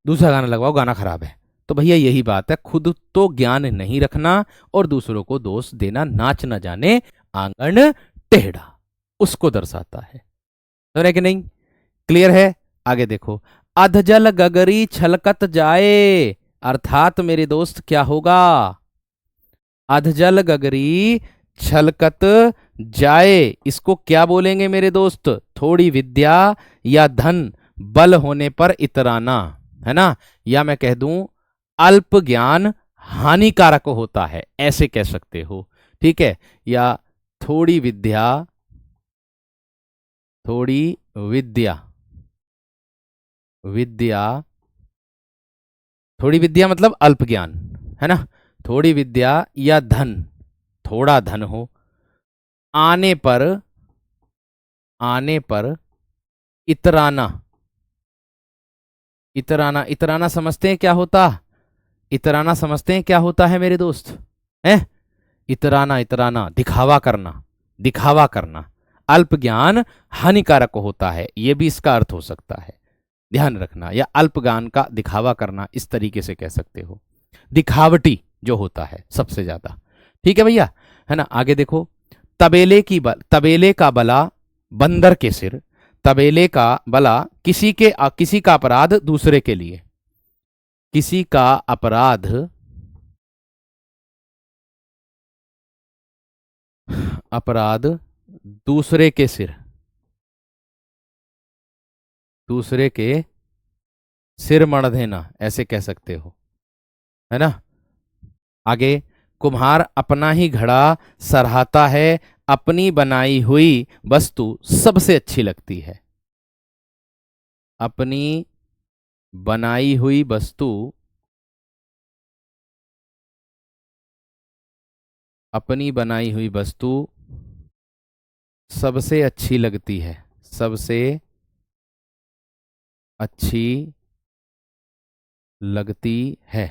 दूसरा गाना लगवाओ, गाना खराब है। तो भैया यही बात है, खुद तो ज्ञान नहीं रखना और दूसरों को दोष देना, नाच न जाने आंगन टेढ़ा, उसको दर्शाता है। तो है कि नहीं, क्लियर है। आगे देखो। अधजल गगरी छलकत जाए, अर्थात मेरे दोस्त क्या होगा, अधजल गगरी छलकत जाए, इसको क्या बोलेंगे मेरे दोस्त, थोड़ी विद्या या धन बल होने पर इतराना, है ना, या मैं कह दूं अल्प ज्ञान हानिकारक होता है, ऐसे कह सकते हो। ठीक है, या थोड़ी विद्या, थोड़ी विद्या, विद्या, थोड़ी विद्या मतलब अल्प ज्ञान, है ना, थोड़ी विद्या या धन, थोड़ा धन हो, आने पर, आने पर इतराना, इतराना, इतराना समझते हैं क्या होता, इतराना समझते हैं क्या होता है मेरे दोस्त, है, इतराना, इतराना दिखावा करना, दिखावा करना, अल्प ज्ञान हानिकारक होता है, यह भी इसका अर्थ हो सकता है, ध्यान रखना, या अल्प ज्ञान का दिखावा करना, इस तरीके से कह सकते हो, दिखावटी जो होता है सबसे ज्यादा। ठीक है भैया, है ना, आगे देखो। तबेले का बला बंदर के सिर, तबेले का बला किसी का अपराध दूसरे के लिए, किसी का अपराध, अपराध दूसरे के सिर, दूसरे के सिर मढ़ देना, ऐसे कह सकते हो, है ना। आगे, कुम्हार अपना ही घड़ा सराहता है, अपनी बनाई हुई वस्तु सबसे अच्छी लगती है, अपनी बनाई हुई वस्तु, अपनी बनाई हुई वस्तु सबसे अच्छी लगती है, सबसे अच्छी लगती है।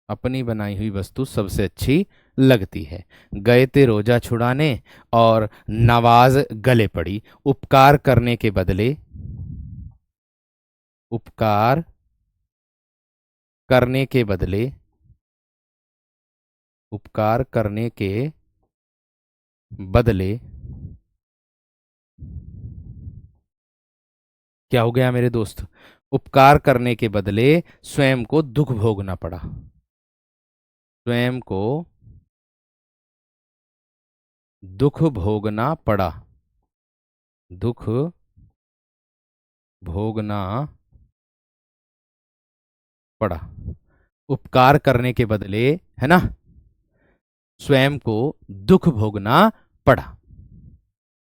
अपनी बनाई हुई वस्तु सबसे अच्छी लगती है। गए थे रोजा छुड़ाने और नवाज गले पड़ी, उपकार करने के बदले, उपकार करने के बदले, उपकार करने के बदले क्या हो गया मेरे दोस्त, उपकार करने के बदले स्वयं को दुख भोगना पड़ा, स्वयं को दुख भोगना पड़ा, दुख भोगना पड़ा। उपकार करने के बदले, है ना, स्वयं को दुख भोगना पड़ा।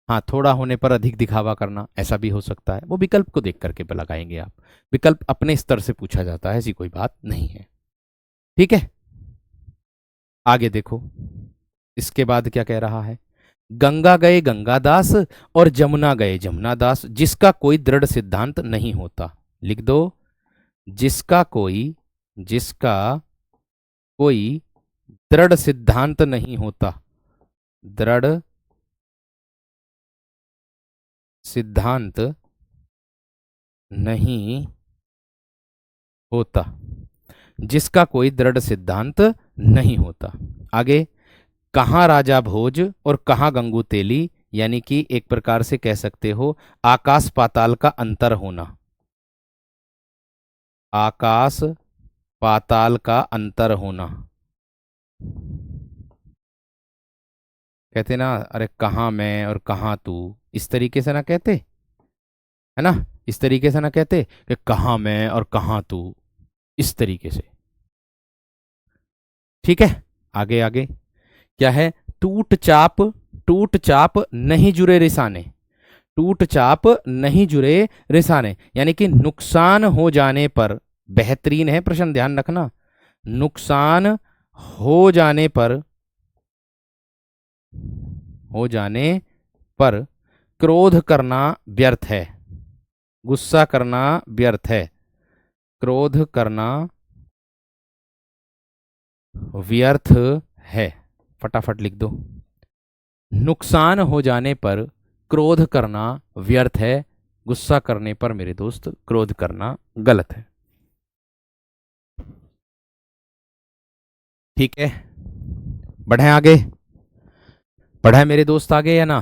हाँ, थोड़ा होने पर अधिक दिखावा करना, ऐसा भी हो सकता है। वो विकल्प को देख करके लगाएंगे आप। विकल्प अपने स्तर से पूछा जाता है, ऐसी कोई बात नहीं है। ठीक है, आगे देखो, इसके बाद क्या कह रहा है। गंगा गए गंगादास और जमुना गए जमुनादास, जिसका कोई दृढ़ सिद्धांत नहीं होता। लिख दो, जिसका कोई दृढ़ सिद्धांत नहीं होता, दृढ़ सिद्धांत नहीं होता, जिसका कोई दृढ़ सिद्धांत नहीं होता। आगे, कहाँ राजा भोज और कहाँ गंगू तेली, यानी कि एक प्रकार से कह सकते हो आकाश पाताल का अंतर होना, आकाश पाताल का अंतर होना। कहते ना, अरे कहाँ मैं और कहाँ तू, इस तरीके से ना कहते, है ना, इस तरीके से ना कहते कि कहाँ मैं और कहाँ तू, इस तरीके से। ठीक है, आगे आगे क्या है। टूट चाप, टूट चाप नहीं जुड़े रिसाने, टूट चाप नहीं जुड़े रिसाने, यानी कि नुकसान हो जाने पर, बेहतरीन है प्रश्न, ध्यान रखना, नुकसान हो जाने पर, हो जाने पर क्रोध करना व्यर्थ है, गुस्सा करना व्यर्थ है, क्रोध करना व्यर्थ है। फटाफट लिख दो, नुकसान हो जाने पर क्रोध करना व्यर्थ है, गुस्सा करने पर मेरे दोस्त क्रोध करना गलत है। ठीक है, बढ़े आगे, बढ़े मेरे दोस्त आगे या ना।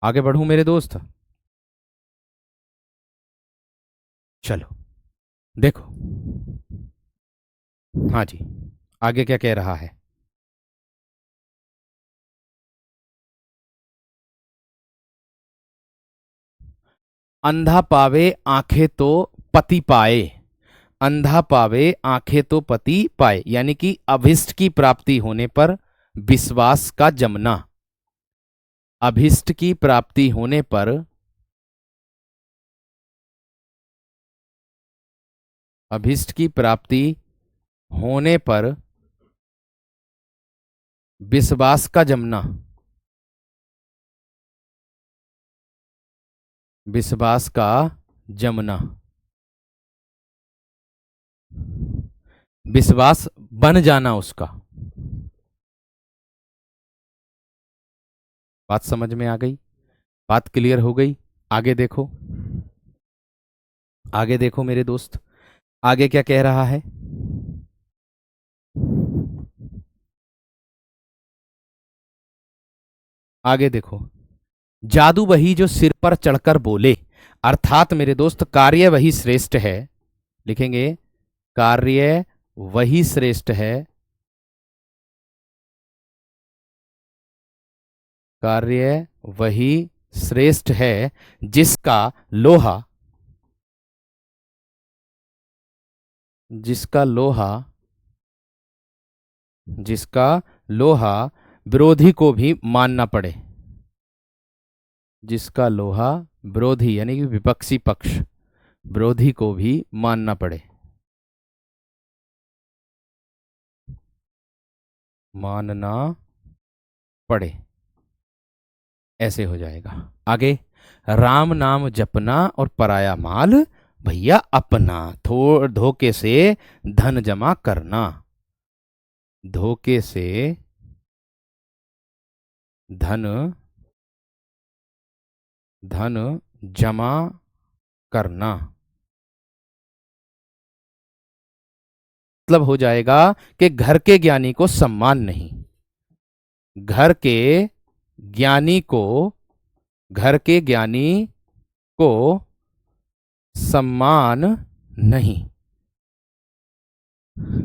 आगे बढ़ूं मेरे दोस्त, चलो देखो, हाँ जी, आगे क्या कह रहा है। अंधा पावे आंखें तो पति पाए, अंधा पावे आंखें तो पति पाए, यानी कि अभिष्ट की प्राप्ति होने पर विश्वास का जमना, अभिष्ट की प्राप्ति होने पर, अभिष्ट की प्राप्ति होने पर विश्वास का जमना, विश्वास का जमना, विश्वास बन जाना उसका। बात समझ में आ गई, बात क्लियर हो गई। आगे देखो, आगे देखो मेरे दोस्त, आगे क्या कह रहा है। आगे देखो, जादू वही जो सिर पर चढ़कर बोले, अर्थात मेरे दोस्त कार्य वही श्रेष्ठ है, लिखेंगे कार्य वही श्रेष्ठ है, कार्य वही श्रेष्ठ है, जिसका लोहा, जिसका लोहा, जिसका लोहा विरोधी को भी मानना पड़े, जिसका लोहा विरोधी यानी कि विपक्षी पक्ष, विरोधी को भी मानना पड़े, मानना पड़े, ऐसे हो जाएगा। आगे, राम नाम जपना और पराया माल भैया अपना, धोखे से धन जमा करना, धोखे से धन, धन जमा करना, मतलब हो जाएगा कि घर के ज्ञानी को सम्मान नहीं, घर के ज्ञानी को, घर के ज्ञानी को सम्मान नहीं,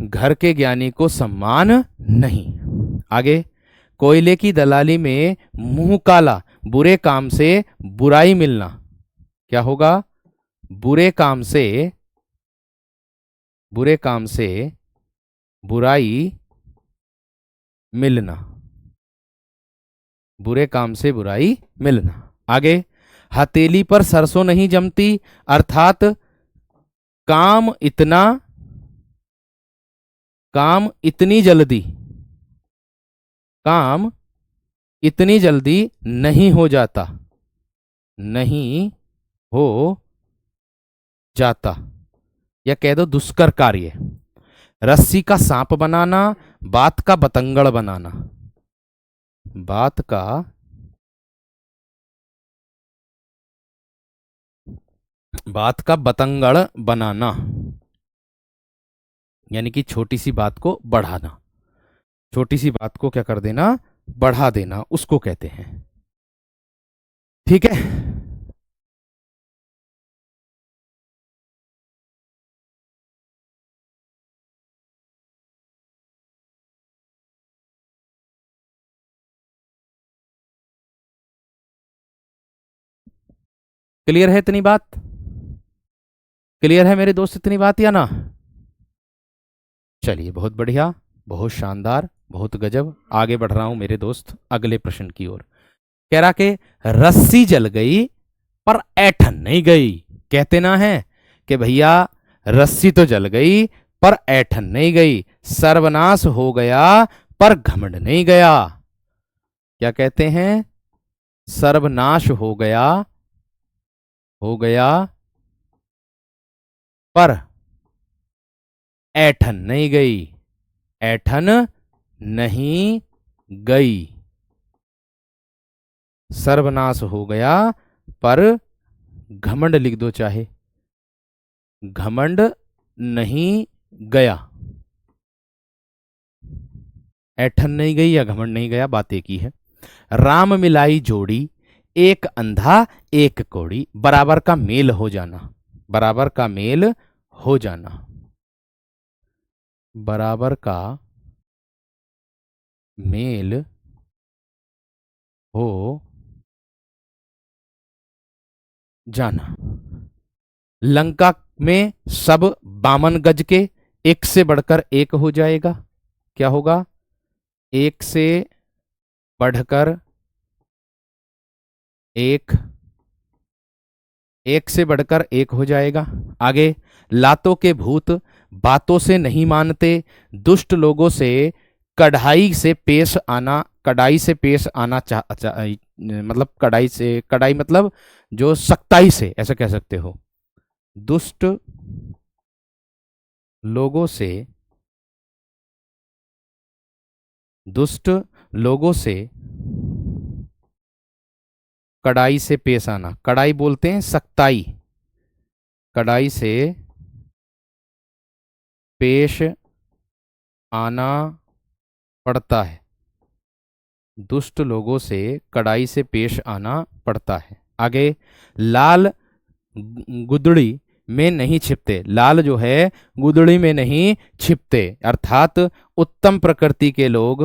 घर के ज्ञानी को सम्मान नहीं। आगे, कोयले की दलाली में मुंह काला, बुरे काम से बुराई मिलना। क्या होगा? बुरे काम से, बुरे काम से बुराई मिलना, बुरे काम से बुराई मिलना। आगे, हथेली पर सरसों नहीं जमती, अर्थात काम इतना, काम इतनी जल्दी, काम इतनी जल्दी नहीं हो जाता, नहीं हो जाता, या कह दो दुष्कर कार्य। रस्सी का सांप बनाना, बात का बतंगड़ बनाना, बात का बतंगड़ बनाना, यानी कि छोटी सी बात को बढ़ाना, छोटी सी बात को क्या कर देना? बढ़ा देना, उसको कहते हैं। ठीक है, क्लियर है इतनी बात? क्लियर है मेरे दोस्त इतनी बात या ना? चलिए, बहुत बढ़िया, बहुत शानदार, बहुत गजब। आगे बढ़ रहा हूं मेरे दोस्त अगले प्रश्न की ओर। कह रहा कि रस्सी जल गई पर ऐठन नहीं गई। कहते ना है कि भैया रस्सी तो जल गई पर ऐठन नहीं गई, सर्वनाश हो गया पर घमंड नहीं गया। क्या कहते हैं? सर्वनाश हो गया, हो गया पर ऐठन नहीं गई, ऐठन नहीं गई। सर्वनाश हो गया पर घमंड लिख दो चाहे, घमंड नहीं गया। ऐठन नहीं गई या घमंड नहीं गया, बात एक ही है। राम मिलाई जोड़ी, एक अंधा एक कोड़ी, बराबर का मेल हो जाना, बराबर का मेल हो जाना, बराबर का मेल हो जाना। लंका में सब 52 गज के, एक से बढ़कर एक हो जाएगा। क्या होगा? एक से बढ़कर एक, एक से बढ़कर एक हो जाएगा। आगे, लातों के भूत बातों से नहीं मानते, दुष्ट लोगों से कढ़ाई से पेश आना, कढ़ाई से पेश आना मतलब कढ़ाई से, कढ़ाई मतलब जो सख्ताई से, ऐसा कह सकते हो। दुष्ट लोगों से, दुष्ट लोगों से कड़ाई से पेश आना, कड़ाई बोलते हैं सख्ताई, कड़ाई से पेश आना पड़ता है, दुष्ट लोगों से कड़ाई से पेश आना पड़ता है। आगे, लाल गुदड़ी में नहीं छिपते, लाल जो है गुदड़ी में नहीं छिपते, अर्थात उत्तम प्रकृति के लोग,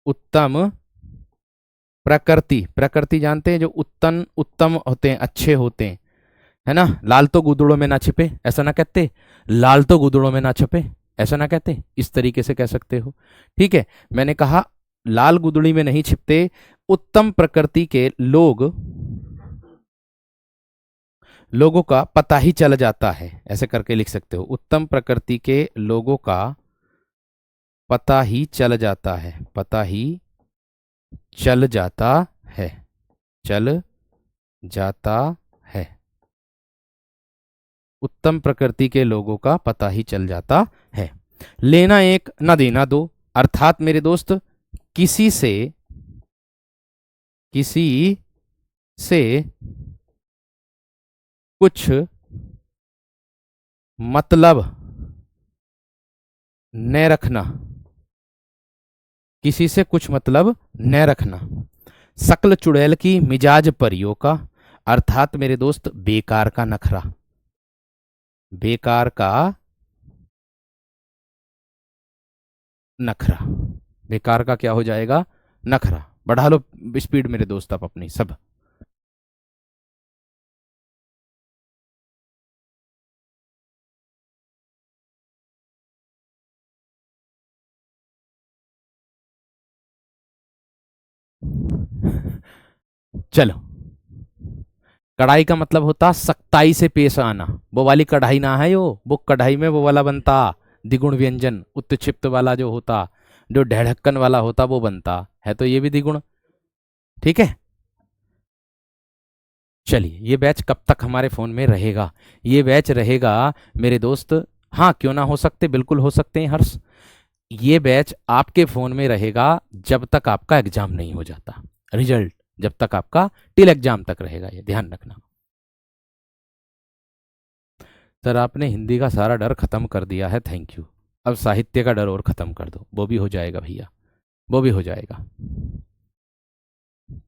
उत्तम प्रकृति, प्रकृति जानते हैं जो उत्तम उत्तम होते हैं, अच्छे होते हैं, है ना। लाल तो गुदड़ों में ना छिपे, ऐसा ना कहते, लाल तो गुदड़ों में ना छिपे, ऐसा ना कहते, इस तरीके से कह सकते हो। ठीक है, मैंने कहा लाल गुदड़ी में नहीं छिपते, उत्तम प्रकृति के लोग, लोगों का पता ही चल जाता है, ऐसे करके लिख सकते हो। उत्तम प्रकृति के लोगों का पता ही चल जाता है, पता ही चल जाता है, चल जाता है। उत्तम प्रकृति के लोगों का पता ही चल जाता है। लेना एक न देना दो, अर्थात मेरे दोस्त किसी से, किसी से कुछ मतलब न रखना, किसी से कुछ मतलब न रखना। शकल चुड़ैल की मिजाज परियों का, अर्थात मेरे दोस्त बेकार का नखरा, बेकार का नखरा। बेकार का क्या हो जाएगा? नखरा। बढ़ा लो स्पीड मेरे दोस्त आप अपनी सब। चलो, कढ़ाई का मतलब होता सख्ताई से पेश आना। वो वाली कढ़ाई ना है वो कढ़ाई में वो वाला बनता द्विगुण व्यंजन, उत्क्षिप्त वाला जो होता, जो ढेढ़क्कन वाला होता वो बनता है, तो ये भी द्विगुण। ठीक है। चलिए, ये बैच कब तक हमारे फोन में रहेगा? ये बैच रहेगा मेरे दोस्त, हाँ क्यों ना हो सकते, बिल्कुल हो सकते हैं हर्ष। ये बैच आपके फोन में रहेगा जब तक आपका एग्जाम नहीं हो जाता, रिजल्ट जब तक आपका टिल एग्जाम तक रहेगा, ये ध्यान रखना। सर आपने हिंदी का सारा डर खत्म कर दिया है, थैंक यू। अब साहित्य का डर और खत्म कर दो, वो भी हो जाएगा भैया, वो भी हो जाएगा।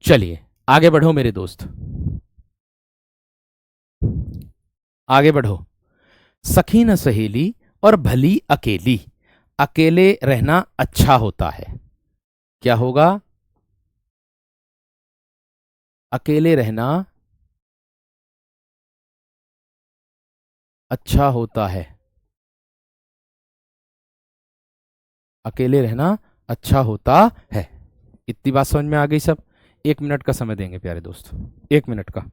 चलिए आगे बढ़ो मेरे दोस्त, आगे बढ़ो। सखी न सहेली और भली अकेली, अकेले रहना अच्छा होता है। क्या होगा? अकेले रहना अच्छा होता है। अकेले रहना अच्छा होता है। इतनी बात समझ में आ गई सब? 1 मिनट का समय देंगे प्यारे दोस्त, 1 मिनट का।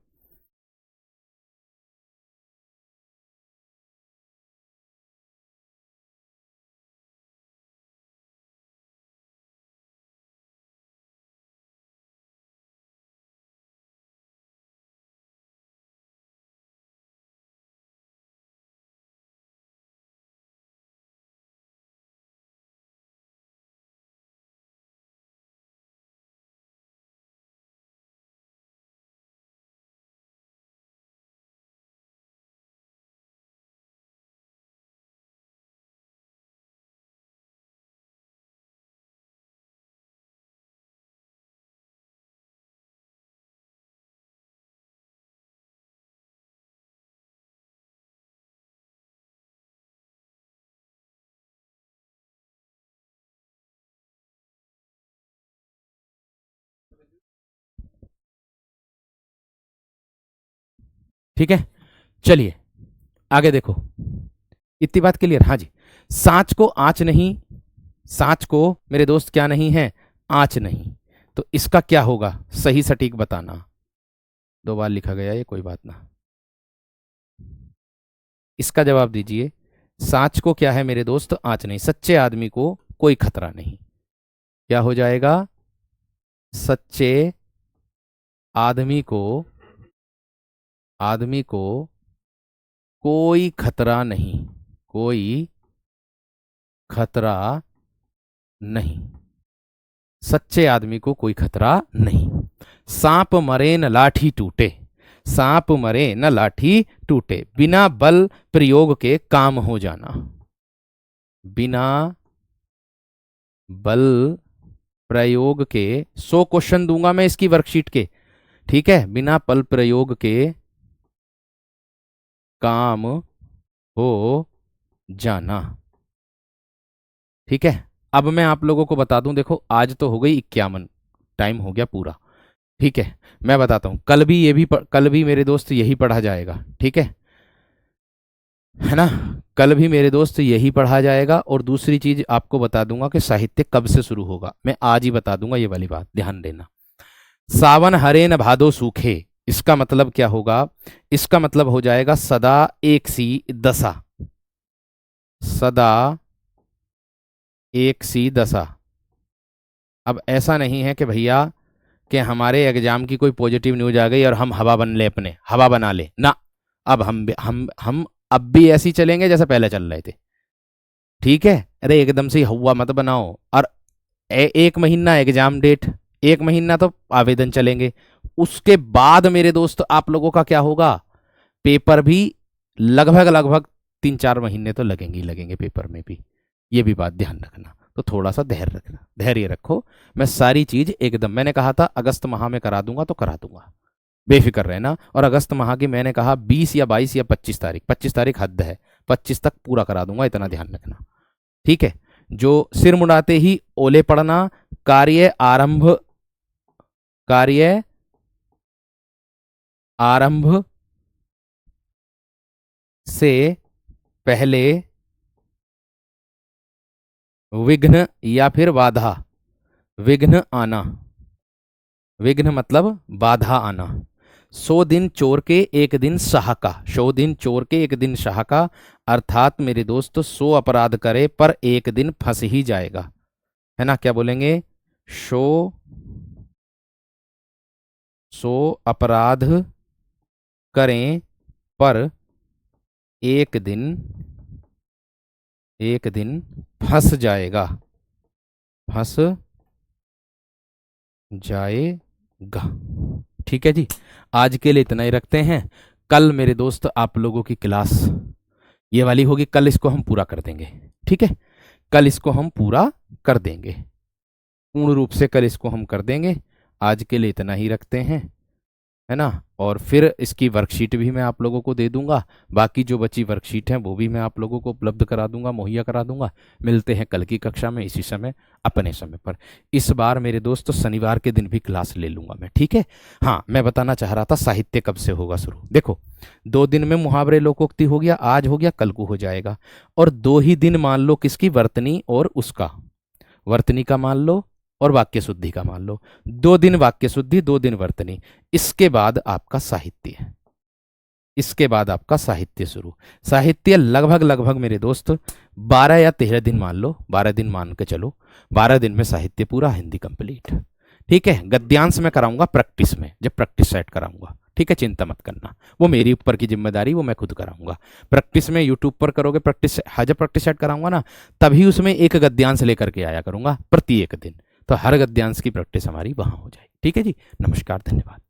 ठीक है, चलिए आगे देखो। इतनी बात क्लियर? हाँ जी। सांच को आंच नहीं, सांच को मेरे दोस्त क्या नहीं है? आंच नहीं। तो इसका क्या होगा? सही सटीक बताना। 2 बार लिखा गया ये, कोई बात ना। इसका जवाब दीजिए। सांच को क्या है मेरे दोस्त? आंच नहीं। सच्चे आदमी को कोई खतरा नहीं। क्या हो जाएगा? सच्चे आदमी को, आदमी को कोई खतरा नहीं, कोई खतरा नहीं। सच्चे आदमी को कोई खतरा नहीं। सांप मरे न लाठी टूटे, सांप मरे न लाठी टूटे, बिना बल प्रयोग के काम हो जाना। बिना बल प्रयोग के 100 क्वेश्चन दूंगा मैं इसकी वर्कशीट के। ठीक है, बिना बल प्रयोग के काम हो जाना। ठीक है। अब मैं आप लोगों को बता दूं, देखो आज तो हो गई 51, टाइम हो गया पूरा। ठीक है, मैं बताता हूँ, कल भी ये भी कल भी मेरे दोस्त यही पढ़ा जाएगा। ठीक है ना? कल भी मेरे दोस्त यही पढ़ा जाएगा। और दूसरी चीज आपको बता दूंगा कि साहित्य कब से शुरू होगा, मैं आज ही बता दूंगा, ये वाली बात ध्यान देना। सावन हरे न भादो सूखे, इसका मतलब क्या होगा? इसका मतलब हो जाएगा सदा एक सी दशा, सदा एक सी दशा। अब ऐसा नहीं है कि भैया कि हमारे एग्जाम की कोई पॉजिटिव न्यूज आ गई और हम हवा बन ले, अपने हवा बना ले ना। अब हम अब भी ऐसे ही चलेंगे जैसे पहले चल रहे थे। ठीक है, अरे एकदम से ही हवा मत बनाओ। और 1 महीना एग्जाम डेट, 1 महीना तो आवेदन चलेंगे। उसके बाद मेरे दोस्त आप लोगों का क्या होगा? पेपर भी लगभग लगभग 3-4 महीने तो लगेंगे ही लगेंगे पेपर में भी। ये भी बात ध्यान रखना, तो थोड़ा सा धैर्य रखना, धैर्य रखो। मैं सारी चीज एकदम, मैंने कहा था अगस्त माह में करा दूंगा तो करा दूंगा, बेफिक्र रहना। और अगस्त माह की मैंने कहा 20 या 22 या 25 तारीख, 25 तारीख हद है, 25 तक पूरा करा दूंगा, इतना ध्यान रखना, ठीक है। जो सिर मुड़ाते ही ओले पड़ना, कार्य आरंभ से पहले विघ्न या फिर बाधा, विघ्न आना, विघ्न मतलब बाधा आना। 100 दिन चोर के एक दिन शाह का, 100 दिन चोर के एक दिन शाह का, अर्थात मेरे दोस्त 100 अपराध करे पर एक दिन फंस ही जाएगा, है ना। क्या बोलेंगे? 100 अपराध करें पर एक दिन फंस जाएगा, फंस जाएगा, ठीक है जी। आज के लिए इतना ही रखते हैं। कल मेरे दोस्त आप लोगों की क्लास ये वाली होगी, कल इसको हम पूरा कर देंगे, ठीक है। कल इसको हम पूरा कर देंगे, पूर्ण रूप से कल इसको हम कर देंगे। आज के लिए इतना ही रखते हैं, है ना। और फिर इसकी वर्कशीट भी मैं आप लोगों को दे दूंगा, बाकी जो बची वर्कशीट है वो भी मैं आप लोगों को उपलब्ध करा दूंगा, मुहैया करा दूंगा। मिलते हैं कल की कक्षा में इसी समय, अपने समय पर। इस बार मेरे दोस्तों शनिवार के दिन भी क्लास ले लूंगा मैं, ठीक है। हाँ, मैं बताना चाह रहा था साहित्य कब से होगा शुरू। देखो, 2 दिन में मुहावरे लोकोक्ति हो गया, आज हो गया, कल को हो जाएगा। और 2 ही दिन मान लो किसकी, वर्तनी और उसका, वर्तनी का मान लो और वाक्य शुद्धि का मान लो। 2 दिन वाक्य शुद्धि, 2 दिन वर्तनी, इसके बाद आपका साहित्य है, इसके बाद आपका साहित्य शुरू। साहित्य लगभग मेरे दोस्त 12 या 13 दिन मान लो, 12 दिन मान के चलो, 12 दिन में साहित्य पूरा, हिंदी कंप्लीट, ठीक है। गद्यांश में कराऊंगा प्रैक्टिस में, जब प्रैक्टिस सेट कराऊंगा, ठीक है। चिंता मत करना, वो मेरी ऊपर की जिम्मेदारी, वो मैं खुद कराऊंगा। प्रैक्टिस में यूट्यूब पर करोगे प्रैक्टिस, जब प्रैक्टिस सेट कराऊंगा ना, तभी उसमें एक गद्यांश लेकर के आया करूंगा प्रति एक दिन, तो हर गद्यांश की प्रैक्टिस हमारी वहां हो जाए, ठीक है जी। नमस्कार, धन्यवाद।